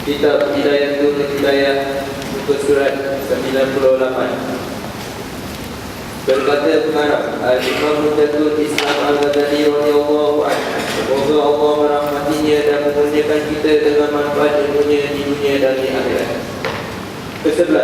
Kitab Hidayatul Hidayah, muka surat 98. Berkata pengarang Al-Imam Mujaddid Islam Al-Ghazali radhiyallahu anhu, semoga Allah merahmatinya dan memuliakan kita dengan manfaat ilmunya di dunia dan di akhirat. Ke-11,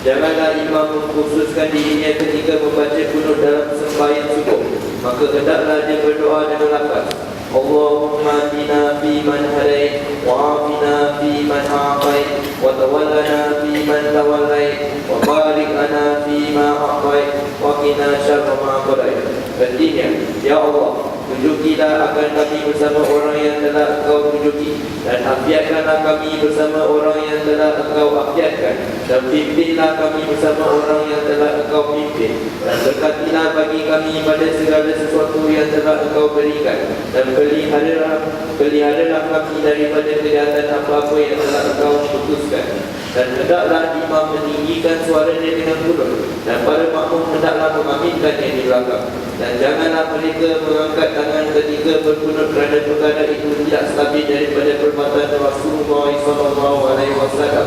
janganlah imam mengkhususkan dirinya ketika membaca kunut dalam sembahyang subuh, maka hendaklah dia berdoa dengan lafaz Allahumma atina fi man hadait wa afina fi man afait wa tawallana fi man tawallait wa barik lana fi ma a'tait wa qina syarra ma qadait. Artinya, ya Allah, tunjukilah akan kami bersama orang yang telah Engkau tunjuki, dan afiatkanlah kami bersama orang yang telah Engkau afiatkan, dan pimpinlah kami bersama orang yang telah Engkau pimpin, dan berkatilah bagi kami pada segala sesuatu yang telah Engkau berikan, dan peliharalah kami daripada kejahatan apa-apa yang telah Engkau putuskan. Dan hendaklah imam meninggikan suaranya dengan kunut, dan para makmum hendaklah mengaminkannya di belakang. Dan janganlah mereka mengangkat tangan ketika berkunut, kerana perkara itu tidak stabil daripada perbuatan Rasulullah SAW.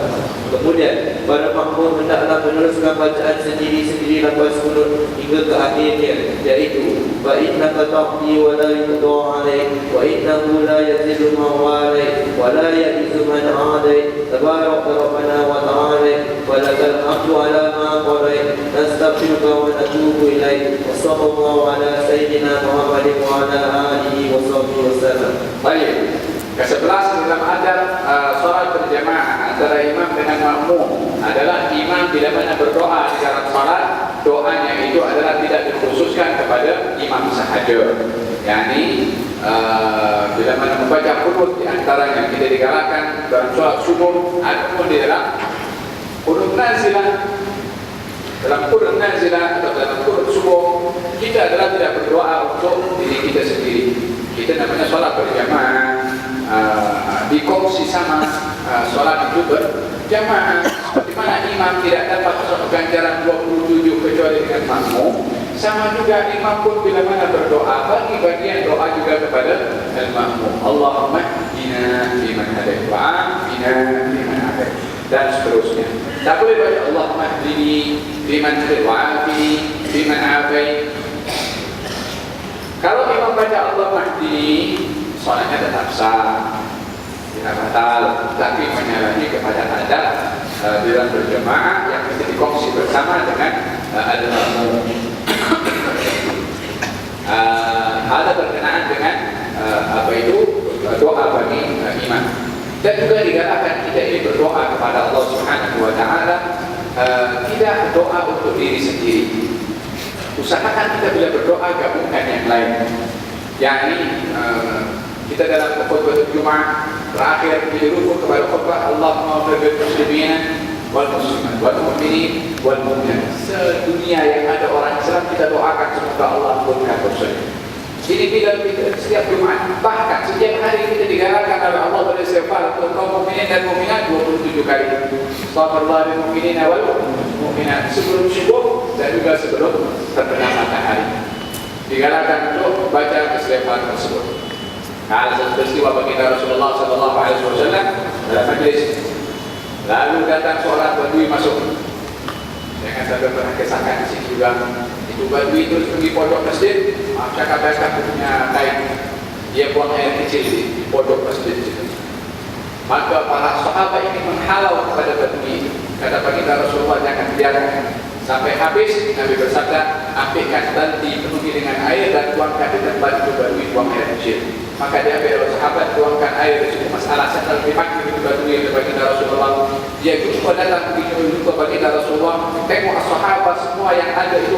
Kemudian para makmum hendaklah meneruskan bacaan sendiri-sendiri lepas kunut hingga ke akhirnya, iaitu fa innaka taqdi wa la yuqda alaik wa innahu la yazillu man walait wa la ya'izu man adait tabarak rabbana wa ta'ala wa lakal hamdu ala ma qadait nastaghfiruka wa natubu ilaik wa sallallahu ala sayyidina Muhammadin wa ala alihi wa sahbihi wasallam. Baik, ke-11 dalam adab solat berjamaah antara imam dengan makmum adalah imam bila mana berdoa di dalam solat, doanya itu adalah tidak dikhususkan kepada imam sahaja. Yani bila mana membaca kunut di antaranya kita digalakkan dalam solat subuh ataupun di dalam kunut nazilah. Dalam kunut nazilah atau dalam kunut subuh, kita adalah tidak berdoa untuk diri kita sendiri. Kita namanya solat berjamaah, dikongsi sama solat itu berjamaah. Di mana imam tidak dapat ganjaran 27 kecuali dengan makmum. Sama juga imam pun bila mana berdoa, bagi bagian doa juga kepada al-makmum. Allahumma hdina fiman hadait wa afina fiman afait, dan seterusnya. Tak boleh baca Allahumma hdini fiman hadait wa afini fiman afait. Kalau imam baca Allahumma hdini, solatnya tetap sah, tidak batal, tapi menyalahi kepada adab dalam berjamaah yang bisa dikongsi bersama dengan al-makmum. Ada berkenaan dengan apa itu doa bagi imam, dan juga digalakkan kita ini berdoa kepada Allah Subhanahu wa taala, tidak doa untuk diri sendiri. Usahakan kita bila berdoa gabungkan yang lain. Yani kita dalam khutbah Jumat terakhir dirukun kepada khutbah Allahumma ighfir muslimin wal muslimat wal mu'minin wal mu'minat. Sedunia yang ada orang Islam kita doakan semoga Allah ampunkan dosanya. Ini bila kita setiap Jumat, bahkan setiap hari kita digalakkan oleh Allah beristighfar untuk kaum mukminin dan mukminat 27 kali. Astaghfirullah lil mu'minin wal mu'minat, sebelum subuh dan juga sebelum terbenam matahari. Digalakkan untuk baca istighfar tersebut. Ada satu peristiwa baginda Rasulullah SAW dalam majlis. Lalu datang seorang badui masuk. Jangan sampai pernah kisahkan di sini juga. Itu badui terus pergi pojok masjid, cakap-cakap punya kain. Dia buang air kecil di pojok masjid itu. Maka para sahabat ini menghalau kepada badui. Kata baginda Rasulullah, jangan biarkan sampai habis. Nabi bersabda, ambilkan banti penuhi dengan air dan tuangkan di tempat itu badui buang air kecil. Maka dia ambil sahabat, tuangkan air di situ. Masalah sandal dipakai itu badui yang baginda Rasulullah. Dia jumpa datang begitu jumpa baginda Rasulullah. Tengok sahabat semua yang ada itu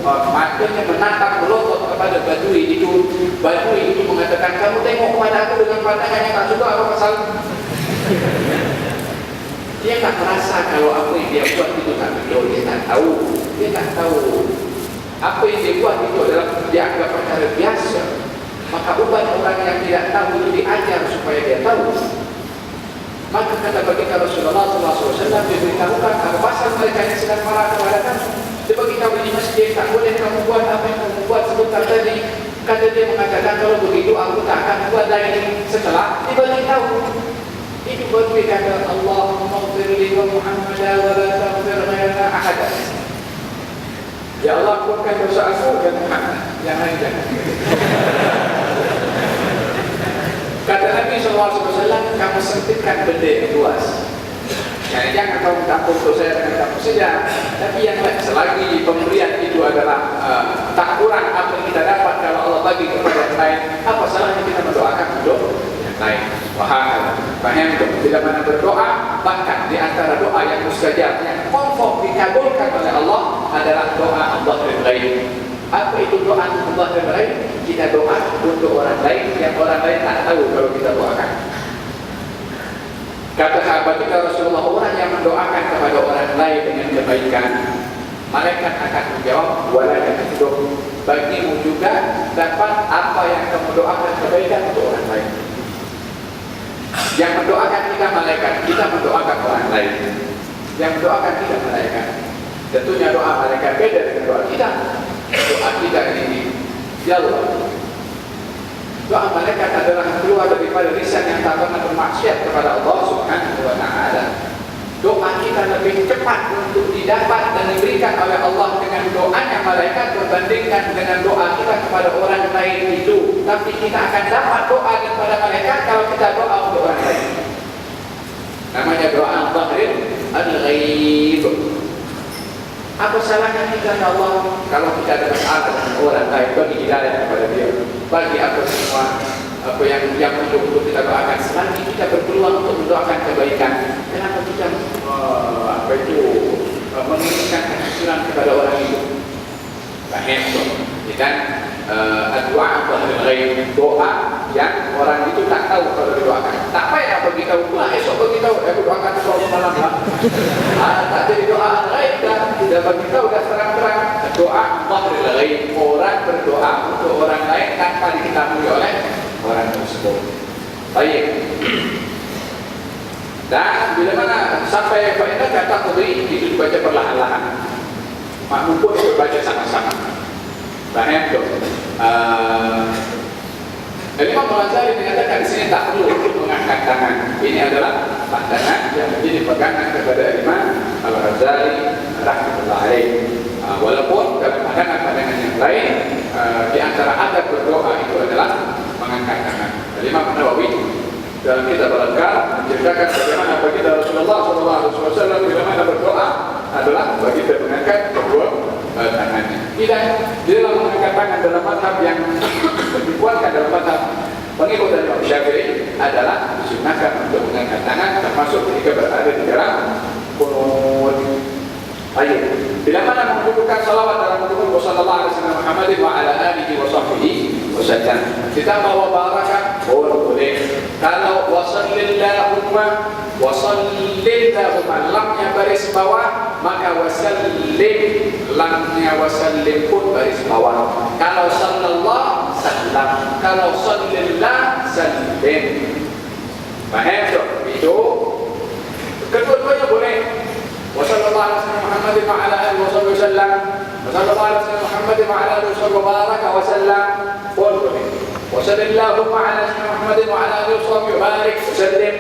matanya menatap melotot kepada badui itu. Badui itu mengatakan, kamu tengok kepada aku dengan pandangan yang tak suka, apa pasal? Dia tak merasa kalau apa yang dia buat itu tak betul. Dia tak tahu. Dia tak tahu apa yang dia buat itu adalah dianggap perkara biasa. Maka ubat orang yang tidak tahu itu diajar supaya dia tahu. Maka kata baginda Rasulullah SAW, dia beritahukan apa pasal mereka yang sedang marah kepada kamu. Dia beritahu di masjid, tak boleh kamu buat apa yang kamu buat sebentar tadi. Kata dia mengatakan, kalau begitu aku tak akan buat lagi setelah dia beritahu. Itu baru dia kata Allahumma ighfirli wa Muhammadan wa la taghfir ghaira ahad. Ya Allah, ampunkan dosa aku dan Muhammad, yang lain jangan. Kata Nabi SAW, kamu sempitkan benda yang luas. Yani jangan kamu takut dosa dengan kamu saja, tapi yang lain. Selagi pemberian itu adalah tak kurang apa yang kita dapat kalau Allah bagi kepada yang lain, apa salahnya kita mendoakan untuk yang lain? Paham tu? Bila mana berdoa, bahkan di antara doa yang mustajab, yang confirm dikabulkan oleh Allah adalah doa Allah yang lain. Apa itu doa Allah yang lain? Kita doa untuk orang lain yang orang lain tak tahu kalau kita doakan. Kata sahabat kita Rasulullah, orang yang mendoakan kepada orang lain dengan kebaikan, malaikat akan menjawab, walaka hidup, bagimu juga dapat apa yang kamu doakan kebaikan untuk orang lain. Yang mendoakan kita malaikat, kita mendoakan orang lain. Yang mendoakan kita malaikat. Tentunya doa malaikat beda dengan doa kita. Doa kita ini, ya Allah. Doa malaikat adalah keluar daripada lisan yang tak pernah bermaksiat kepada Allah Subhanahu wa Ta'ala. Doa kita lebih cepat untuk didapat dan diberikan oleh Allah dengan doanya malaikat berbandingkan dengan doa kita kepada orang lain itu. Tapi kita akan dapat doa daripada malaikat kalau kita doa untuk orang lain. Namanya doa al-zahir al-ghaib. Apa salahnya kita ya Allah kalau kita ada masalah dengan orang lain, bagi hidayah kepada dia, bagi apa semua apa yang perlu untuk kita doakan. Selagi kita berpeluang untuk mendoakan kebaikan, kenapa kita menginginkan kehancuran kepada orang itu? Faham tu? Dan doa al-ghaib, doa yang orang itu tak tahu kalau didoakan. Tak payah beritahu pula, esok beritahu aku doakan selalu malam lah. Tak jadi doa al-ghaib dah, tidak beritahu dah terang-terang. Doa al-ghaib, orang berdoa untuk orang lain tanpa diketahui oleh orang tersebut. Baik. Dan bila mana sampai faedah kata tadi itu dibaca perlahan-lahan. Makmum pun dibaca sama-sama. Faham tu? Imam Al-Ghazali mengatakan di sini tak perlu untuk mengangkat tangan. Ini adalah pandangan yang menjadi pegangan kepada Imam Al-Ghazali rahimahullah alaih. Walaupun dalam pandangan-pandangan yang lain, di antara adab berdoa itu adalah mengangkat tangan. Imam Nawawi dalam kitab Al-Adhkar menceritakan bagaimana baginda Rasulullah SAW bila mana berdoa adalah baginda mengangkat kedua tangannya. Tidak, di dalam mengangkat tangan dalam mazhab yang dikuatkan dalam mazhab pengikut dari Imam Syafi'i adalah disunahkan untuk mengangkat tangan, termasuk ketika berada di dalam qunut. Ayat. Bila mana mengucapkan salawat dalam qunut sallallahu alaihi wasallam Muhammad wa ala alihi wa sahbihi wasallam. Ditambah wa baraka boleh. Kalau wasallillahumma lamnya baris bawah, maka wasallim lamnya wasallim pun baris bawah. Kalau sallallahu sallam, kalau sallillah sallim. Faham tu? Itu kedua-duanya boleh. Wassallallahu alaihi wasallam Muhammad wa ala alihi wasallam. Wassallallahu alaihi wasallam Muhammad wa ala alihi wa baraka wa sallam. Boleh. Wassallallahu ala sayyidina Muhammad wa ala alihi wa barik wasallim.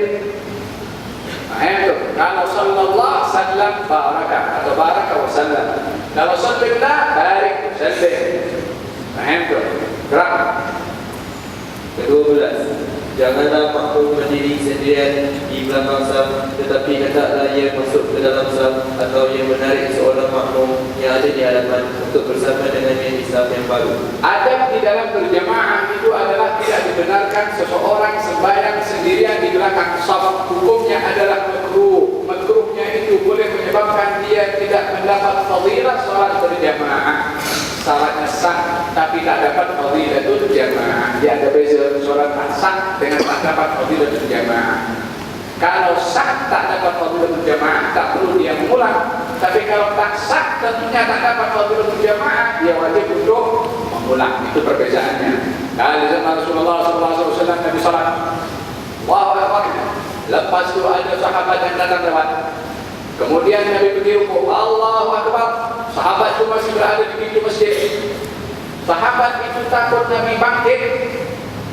Kalau sallallahu sallam baraka atau baraka wa sallam. Kalau sallallahu barik wasallim. Faham tu? Gerak. Ke-12, janganlah makmum berdiri sendirian di belakang saf, tetapi hendaklah ia masuk ke dalam saf atau ia menarik seorang makmum yang ada di hadapan untuk bersama dengannya di saf yang baru. Adab di dalam berjamaah itu adalah tidak dibenarkan seseorang sembahyang sendirian di belakang saf. Hukumnya adalah makruh. Makruhnya itu boleh menyebabkan dia tidak mendapat fadilah salat berjamaah. Salatnya sah tapi tak dapat fadilatul jamaah. Dia ada beza solat sah dengan tak dapat fadilatul jamaah. Kalau sah tak dapat fadilatul jamaah, tak perlu dia mengulang. Tapi kalau tak sah tentunya tak dapat fadilatul jamaah, dia wajib untuk mengulang. Itu perbezaannya. Dari zaman Rasulullah SAW Nabi salat Allahu Akbar. Lepas itu ada sahabat yang datang lewat. Kemudian Nabi pergi rukuk, Allahu Akbar. Sahabat itu masih berada di pintu masjid. Sahabat itu takut Nabi bangkit.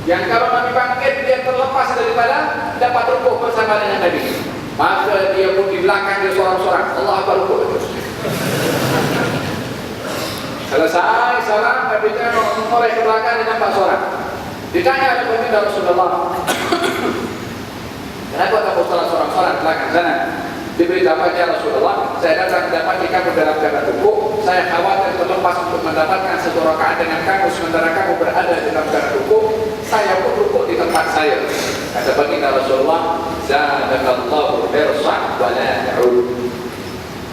Yang kalau Nabi bangkit, dia terlepas daripada dapat rukuk bersama dengan Nabi. Maka dia pun di belakang dia sorak-sorak, Allah Akbar, rukuk. Selesai salam, Nabi menoleh ke belakang dan nampak sorak. Ditanya oleh baginda Rasulullah, kenapa kamu sorak-sorak di belakang sana? Diberitahu ya Rasulullah, saya datang mendapati kamu dalam keadaan rukuk. Saya khawatir terlepas untuk mendapatkan satu rakaat dengan kamu sementara kamu berada dalam keadaan rukuk. Saya pun rukuk di tempat saya. Kata baginda Rasulullah, zadakallahu hirsan wa la ta'ud.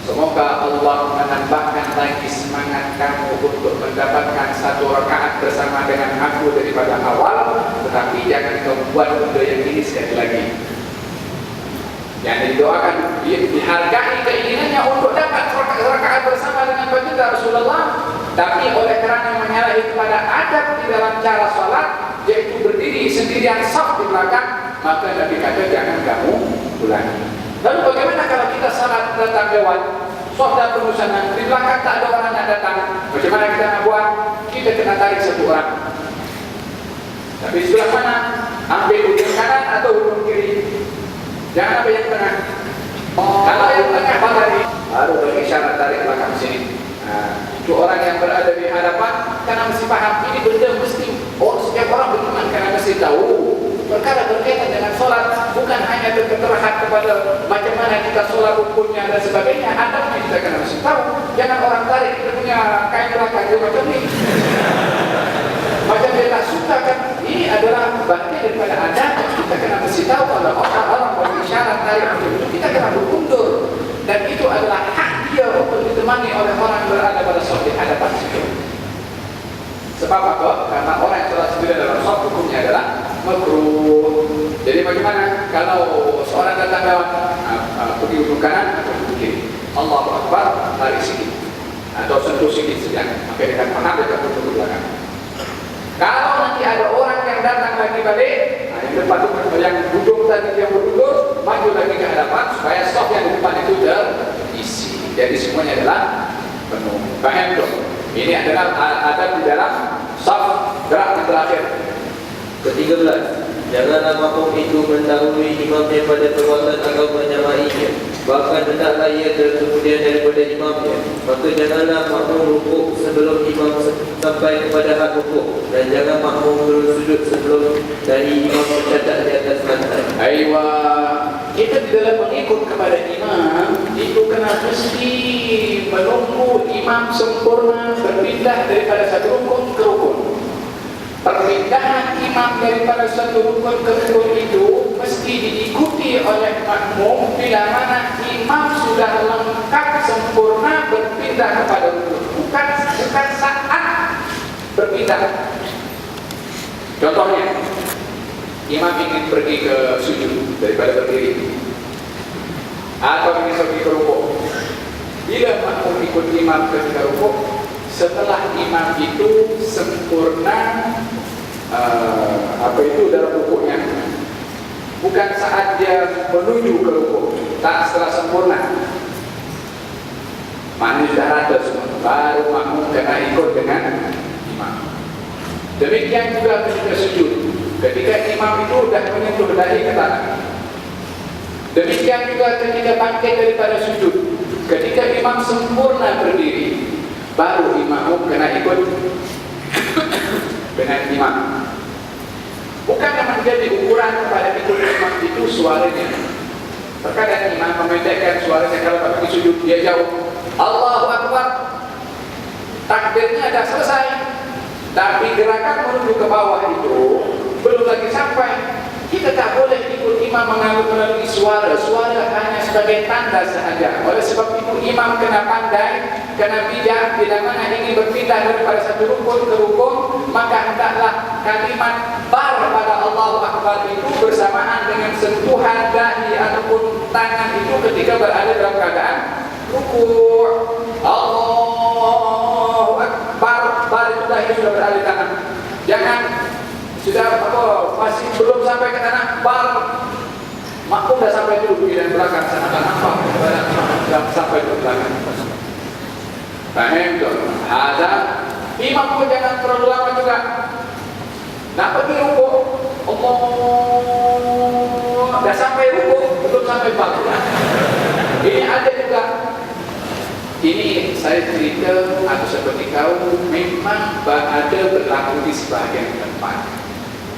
Semoga Allah menambahkan lagi semangat kamu untuk mendapatkan satu rakaat bersama dengan aku daripada awal, tetapi jangan kau buat benda yang ini sekali lagi. Yang didoakan, dihargai keinginannya untuk dapat rakaat bersama dengan baginda Rasulullah, tapi oleh kerana menyalahi kepada adab di dalam cara salat, yaitu berdiri sendirian saf di belakang, maka Nabi kata jangan kamu ulangi. Lalu bagaimana kalau kita salat datang lewat saf dan penuh sana, di belakang tak ada orang yang datang, bagaimana kita nak buat? Kita kena tarik satu orang. Tapi sebelah mana? Ambil ujung kanan atau ujung kiri? Jangan ambil yang tengah. Kalau yang tengah baru berisyarat tarik belakang sini. Itu orang yang berada di hadapan karena mesti paham ini benda mesti setiap orang beriman karena mesti tahu perkara berkaitan dengan solat, bukan hanya terterhad kepada macam mana kita solat rukunnya dan sebagainya. Adabnya kita kena mesti tahu. Jangan orang tarik kita punya kain belakang dia macam ni. Macam dia tak suka kan. Ini adalah bahagian daripada adab. Kita kena mesti tahu kalau orang berisyarat tarik itu kita kena berundur, dan itu adalah hak dia untuk ditemani oleh orang yang berada pada saf di hadapan situ. Sebab apa? Karena orang yang telah sendiri dalam saf hukumnya adalah makruh. Jadi bagaimana kalau seorang datang lewat pergi ujung kanan atau ujung kiri, Allahu Akbar, tarik sikit atau sentuh sikit saja, maka dia akan paham dia akan bertemu belakang. Kalau nanti ada orang yang datang lagi balik, yang depan yang duduk tadi yang berundur, maju lagi ke hadapan supaya saf yang di depan itu terisi. Jadi semuanya adalah penuh. Paham tak? Ini adalah adab di dalam saf gerak yang terakhir. Ke-13, janganlah makmum itu mendahului imamnya pada perbuatan atau menyamainya, bahkan hendaklah ia terkemudian daripada imamnya. Maka janganlah makmum rukuk sebelum imam sampai kepada hak rukuk, dan jangan makmum turun sujud sebelum dari imam tercatat di atas lantai. Aywa, kita di dalam mengikut kepada imam itu kena mesti menunggu imam sempurna berpindah daripada satu rukun ke rukun. Perpindahan imam daripada satu rukun ke rukun itu mesti diikuti oleh makmum bila mana imam sudah lengkap sempurna berpindah kepada rukun, bukan saat berpindah. Contohnya, imam ingin pergi ke sujud daripada berdiri, atau ingin pergi ke rukuk. Bila makmum ikut imam ketika rukuk, setelah imam itu sempurna dalam rukuknya, bukan saat dia menuju ke rukuk, tak setelah sempurna, maknanya sudah rata semua, baru makmum kena ikut dengan imam. Demikian juga ketika sujud, ketika imam itu sudah menyentuh dahi ke tanah. Demikian juga ketika bangkit daripada sujud, ketika imam sempurna berdiri, baru imam kena ikut dengan imam. Bukan yang menjadi ukuran kepada ikut imam itu suaranya. Terkadang imam memendekkan suaranya kalau bagi sujud, dia jauh, Allahu Akbar, takbirnya dah selesai, tapi gerakan menuju ke bawah itu belum lagi sampai. Kita tak boleh ikut imam melalui suara. Suara hanya sebagai tanda sahaja. Oleh sebab itu imam kena pandai, kena bijak bila mana ingin berpindah daripada satu rukun ke rukun, maka hendaklah kalimat bar pada Allahu Akbar itu bersamaan dengan sentuhan dahi ataupun tangan itu ketika berada dalam keadaan rukuk. Allahu Akbar, bar itu dahi sudah berada di tangan. Jangan sudah masih belum sampai ke tanah, bar makmum dah sampai dulu di belakang sana, tak nampak dah sampai di belakang. Faham tak? Ada imam pun jangan terlalu lama juga. Nak pergi rukuk, Allah dah sampai fardu. Ini ada juga. Ini saya cerita atau seperti kau memang ada berlaku di sebahagian tempat.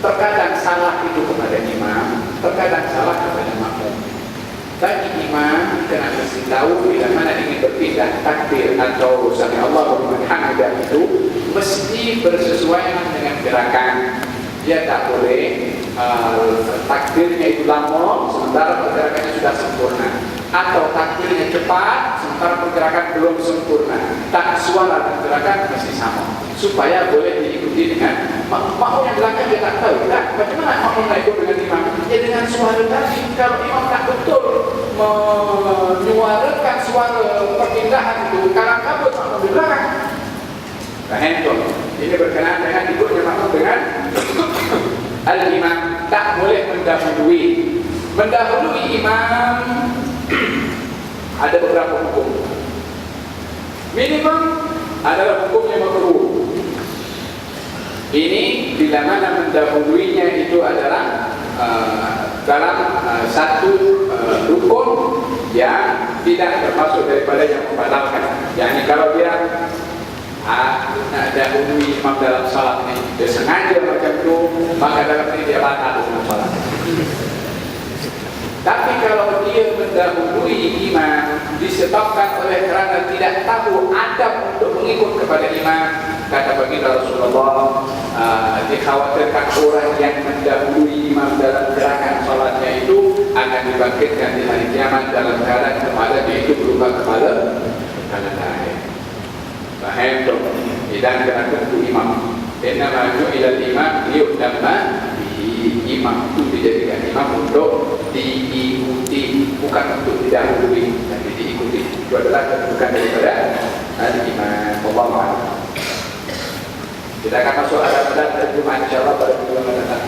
Terkadang salah itu kepada imam, terkadang salah kepada makmum. Bagi imam kena mesti tahu bila mana ingin berpindah takbir atau sami Allah wa liman hamidah itu mesti bersesuaian dengan gerakan. Dia tak boleh takbirnya itu lama sementara pergerakannya sudah sempurna, atau takbirnya cepat sementara pergerakan belum sempurna. Tak, suara dan gerakan mesti sama supaya boleh diikuti dengan makmum yang belakang. Dia tak tahu tak bagaimana makmum nak ikut dengan imam. Ya dengan suara tadi. Kalau imam tak betul menyuarakan suara perpindahan itu, kadang kabut makmum di belakang. Handphone ini berkenaan dengan ikutnya makmum dengan al-imam. Tak boleh mendahului imam. Ada beberapa hukum. Minimum adalah hukum yang makruh. Ini bila mana mendahuluinya itu adalah dalam satu rukun yang tidak termasuk daripada yang membatalkan. Yang kalau dia nak dahului imam dalam salat ini, dia sengaja macam itu, maka dalam ini dia batal dalam salat. Tapi kalau dia mendahului imam disebabkan oleh kerana tidak tahu adab untuk mengikut kepada imam, kata baginda Rasulullah, dikhawatirkan orang yang mendahului imam dalam gerakan salatnya itu akan dibangkitkan di hari kiamat dalam keadaan kepalanya itu berubah kepada tanah. Faham tu? Idan kena tentu imam. Innama ju'ilal imam liyutamma bihi. Imam itu dijadikan imam untuk diikuti, bukan untuk didahului, tapi diikuti. Itu adalah kedudukan daripada al-imam. Wallahu a'lam. Kita akan masuk adab-adab pada Jumat insya-Allah pada minggu yang akan datang.